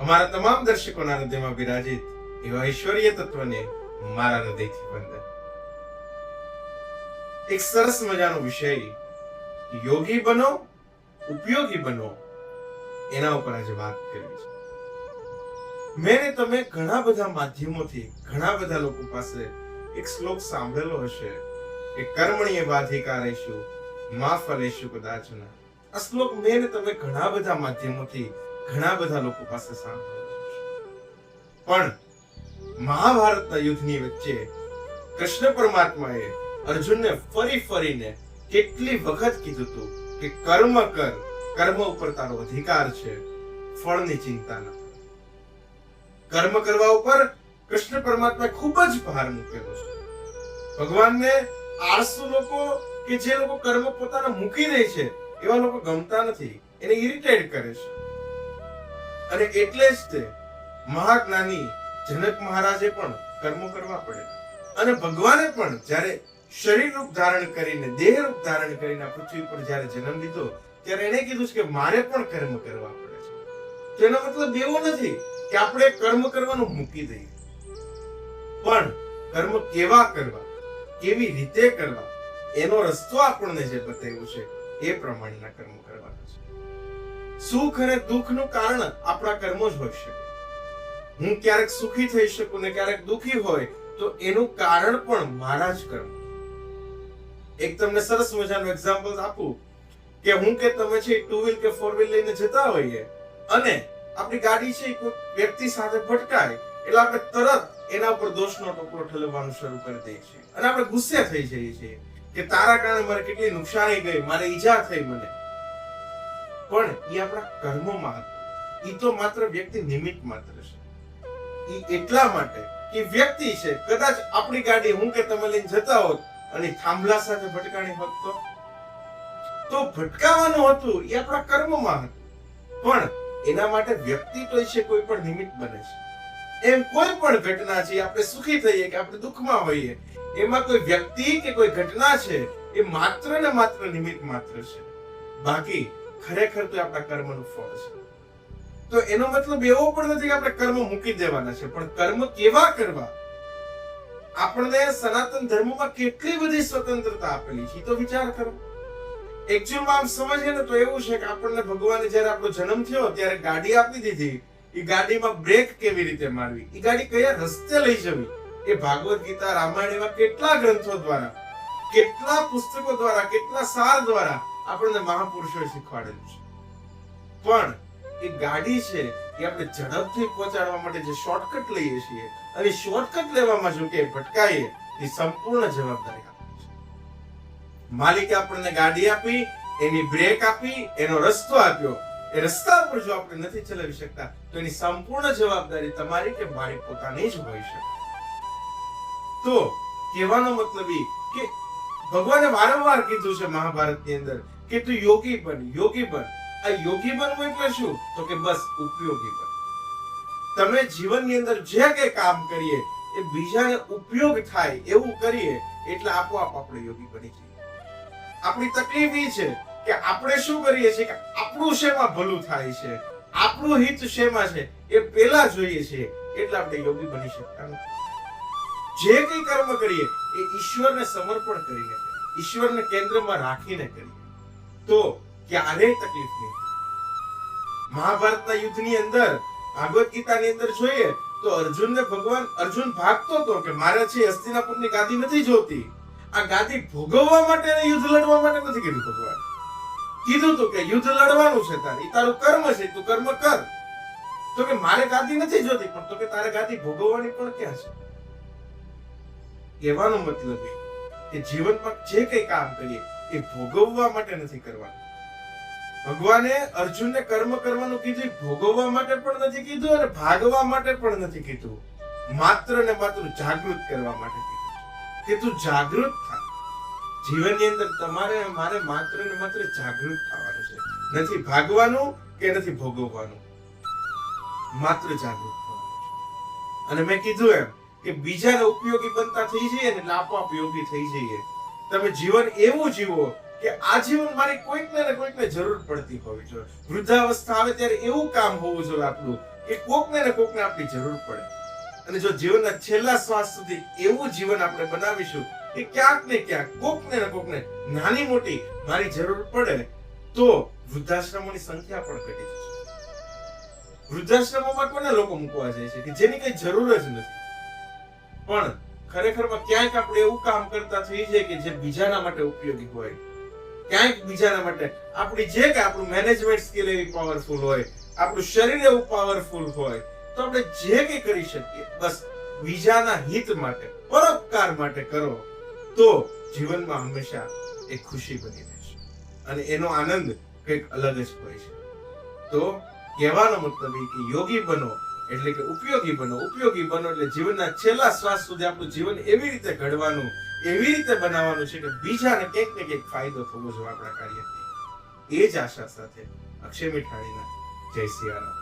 અમારા તમામ દર્શકોના હૃદયમાં બિરાજિત એવા ઈશ્વરીય તત્વને મારા હૃદયથી વંદન. એક સરસ મજાનો વિષય, યોગી બનો ઉપયોગી બનો, એના ઉપર આજે વાત કરવી છે. મેં તમે ઘણા બધા માધ્યમોથી ઘણા બધા લોકો પાસે એક શ્લોક સાંભળેલો હશે કે કર્મણીય બાધિકારેષુ મા ફલેષુ કદાચન. આ શ્લોક મેં તમે ઘણા બધા માધ્યમોથી ઘણા બધા લોકો પાસે સાંભળેલો હશે. પણ મહાભારતના યુદ્ધની વચ્ચે કૃષ્ણ પરમાત્માએ અર્જુનને ફરીને કેટલી વખત કીધું હતું કે કર્મ કર, કર્મ ઉપર તારો અધિકાર છે, ફળની ચિંતા ન કર. કર્મ કરવા ઉપર કૃષ્ણ પરમાત્માએ ખૂબ જ ભાર મૂકેલો છે. ભગવાનને આળસુ લોકો કે જે લોકો કર્મ પોતાના મૂકી દે છે એવા લોકો ગમતા નથી, એને ઇરિટેટ કરે છે. અને એટલે જ તે મહાજ્ઞાની જનક મહારાજે પણ કર્મો કરવા પડે. અને ભગવાને પણ જ્યારે શરીર રૂપ ધારણ કરીને, દેહ રૂપ ધારણ કરીને પૃથ્વી પર જ્યારે જન્મ લીધો ત્યારે એને કીધું છે કે મારે પણ કર્મ કરવા પડે છે. તો એનો મતલબ એવો નથી કે આપણે કર્મ કરવાનું મૂકી દઈએ, પણ કર્મ કેવા કરવા, કેવી રીતે કરવા, એનો રસ્તો આપણને જે બતાવ્યો છે એ પ્રમાણેના કર્મ કરવાના છે. સુખ અને દુઃખનું કારણ આપણા કર્મો જ હોઈ શકે. હું ક્યારેક સુખી થઈ શકું ને ક્યારેક દુઃખી હોય તો એનું કારણ પણ મારા જ કર્મ. એક તમને સરસ મજાનું એક્ઝામ્પલ આપું કે હું કે તમે છે ટુ વ્હીલ કે ફોર વ્હીલ લઈને જતા હોઈએ અને આપણી ગાડી છે કોઈ વ્યક્તિ સાથે ભટકાય એટલે આપણે તરત એના ઉપર દોષનો ટોપલો ઠલવવાનું શરૂ કરી દઈએ છીએ અને આપણે ગુસ્સે થઈ જઈએ છીએ કે તારા કારણે મારે કેટલી નુકસાની ગઈ, મારે ઈજા થઈ મને. પણ એ આપણા કર્મોમાં હતું. એ તો માત્ર વ્યક્તિ નિમિત્ત માત્ર છે. એ એટલા માટે કે વ્યક્તિ છે, કદાચ આપણી ગાડી હું કે તમે લઈને જતા હોત અને થાંભલા સાથે ભટકાણી હોત તો ભટકાવાનું હતું, એ આપણા કર્મમાં હતું. પણ એના માટે વ્યક્તિ તો છે કોઈ પણ નિમિત્ત બને છે. એમ કોઈ પણ ઘટના છે, આપણે સુખી થઈએ કે આપણે દુઃખમાં હોઈએ, એમાં કોઈ વ્યક્તિ કે કોઈ ઘટના છે એ માત્ર ને માત્ર નિમિત્ત માત્ર છે. બાકી ખરેખર તો આપણા કર્મનું ફળ છે. તો એનો મતલબ એવો પણ નથી કે આપણે કર્મ મૂકી દેવાના છે, પણ કર્મ કેવા કરવા આપણને સનાતન ધર્મમાં કેટલી બધી સ્વતંત્રતા આપેલી છે તો વિચાર કરો. એકચ્યુઅલમાં આમ સમજીએ ને તો એવું છે કે આપણને ભગવાને જ્યારે આપણો જન્મ થયો ત્યારે ગાડી આપી દીધી. એ ગાડીમાં બ્રેક કેવી રીતે મારવી, એ ગાડી કયા રસ્તે લઈ જવી, એ ભાગવત ગીતા, રામાયણ એવા કેટલા ગ્રંથો દ્વારા, કેટલા પુસ્તકો દ્વારા, કેટલા સાર દ્વારા આપણને મહાપુરુષોએ શીખવાડેલું છે. પણ એ ગાડી છે એ આપણે ઝડપથી પહોંચાડવા માટે જે શોર્ટકટ લઈએ છીએ અને શોર્ટકટ લેવામાં જો કે ભટકાઈએ, એ સંપૂર્ણ જવાબદારી આપણી છે. માલિકે આપણને ગાડી આપી, એની બ્રેક આપી, એનો રસ્તો આપ્યો. એ રસ્તા પર જો આપણે નથી ચલાવી શકતા તો એની સંપૂર્ણ જવાબદારી તમારી કે મારી પોતાની જ હોઈ શકે. તો કહેવાનો મતલબ એ કે ભગવાને વારંવાર કીધું છે મહાભારતની અંદર કે તું યોગી બન, યોગી બન. આ યોગી બનવું એટલે શું? તો કે બસ ઉપયોગી બન. તમે જીવનની અંદર જે કંઈ કામ કરીએ એ બીજાને ઉપયોગ થાય એવું કરીએ એટલે આપોઆપ આપણે યોગી બની જઈએ. આપણી તકલીફ એ છે કે આપણે શું કરીએ છીએ કે આપણું શેમાં ભલું થાય છે, આપણું હિત શેમાં છે એ પહેલા જોઈએ છીએ, એટલે આપણે યોગી બની શકતા નથી. જે કંઈ કર્મ કરીએ એ ઈશ્વરને સમર્પણ કરીને, ઈશ્વરને કેન્દ્રમાં રાખીને કરીએ તો ક્યારેય તકલીફ નહીં. મહાભારતના યુદ્ધની અંદર, ભાગવત ગીતાની અંદર જોઈએ તો અર્જુન ભાગતો હતો કે મારે છે હસ્તિનાપુરની ગાદી નથી જોતી. આ ગાદી ભોગવવા માટે અને યુદ્ધ લડવા માટે નથી કીધું ભગવાન. કીધું તો કે યુદ્ધ લડવાનું છે તારે, તારું કર્મ છે, તું કર્મ કર. તો કે મારે ગાદી નથી જોતી, પણ તો કે તારે ગાદી ભોગવવાની પણ ક્યાં છે? કહેવાનો મતલબ એ કે જીવનમાં જે કંઈ કામ કરીએ એ ભોગવવા માટે નથી કરવાનું. ભગવાને અર્જુનને કર્મ કરવાનું કીધું, ભોગવવા માટે પણ નથી કીધું અને ભાગવા માટે પણ નથી કીધું. માત્ર ને માત્ર જાગૃત કરવા માટે કીધું કે તું જાગૃત થા. જીવનની અંદર તમારે મારે માત્ર ને માત્ર જાગૃત થવાનું છે. નથી ભાગવાનું કે નથી ભોગવવાનું, માત્ર જાગૃત થવાનું છે. અને મેં કીધું એમ કે બીજાને ઉપયોગી બનતા થઈ જઈએ ને એટલે આપોઆપ યોગી થઈ જઈએ. તમે જીવન એવું જીવો કે આ જીવન મારી કોઈકને ને કોઈકને જરૂર પડતી હોવી જોઈએ. વૃદ્ધાવસ્થા આવે ત્યારે એવું કામ હોવું જોઈએ આપણું કે કોકને ને કોકને આપણી જરૂર પડે. અને જો જીવનના છેલ્લા શ્વાસ સુધી એવું જીવન આપણે બનાવીશું કે ક્યાંક ને ક્યાંક કોકને ને કોકને નાની મોટી મારી જરૂર પડે, તો વૃદ્ધાશ્રમોની સંખ્યા પણ ઘટી જશે. વૃદ્ધાશ્રમોમાં કોને લોકો મૂકવા જાય છે કે જેની કઈ જરૂર જ નથી, પણ ખરેખરમાં ક્યાંક આપણે એવું કામ કરતા થઈ જાય કે જે બીજાના માટે ઉપયોગી હોય, ક્યાંક બીજાના માટે આપણી જે કે આપણું મેનેજમેન્ટ સ્કિલ એવી પાવરફુલ હોય, આપણું શરીર એવું પાવરફુલ હોય, તો આપણે જે કંઈ કરી શકીએ બસ બીજાના હિત માટે, પરોપકાર માટે કરો, તો જીવનમાં હંમેશા એક ખુશી બની રહેશે અને એનો આનંદ કંઈક અલગ જ હોય છે. તો કહેવાનો મતલબ એ કે યોગી બનો એટલે કે ઉપયોગી બનો. ઉપયોગી બનો એટલે જીવનના છેલ્લા શ્વાસ સુધી આપણું જીવન એવી રીતે ઘડવાનું, એવી રીતે બનાવવાનું છે કે બીજાને કંઈક ને કંઈક ફાયદો થવો જોઈએ આપણા કાર્યથી. એ જ આશા સાથે અક્ષય મીઠાણીના જય સિયારામ.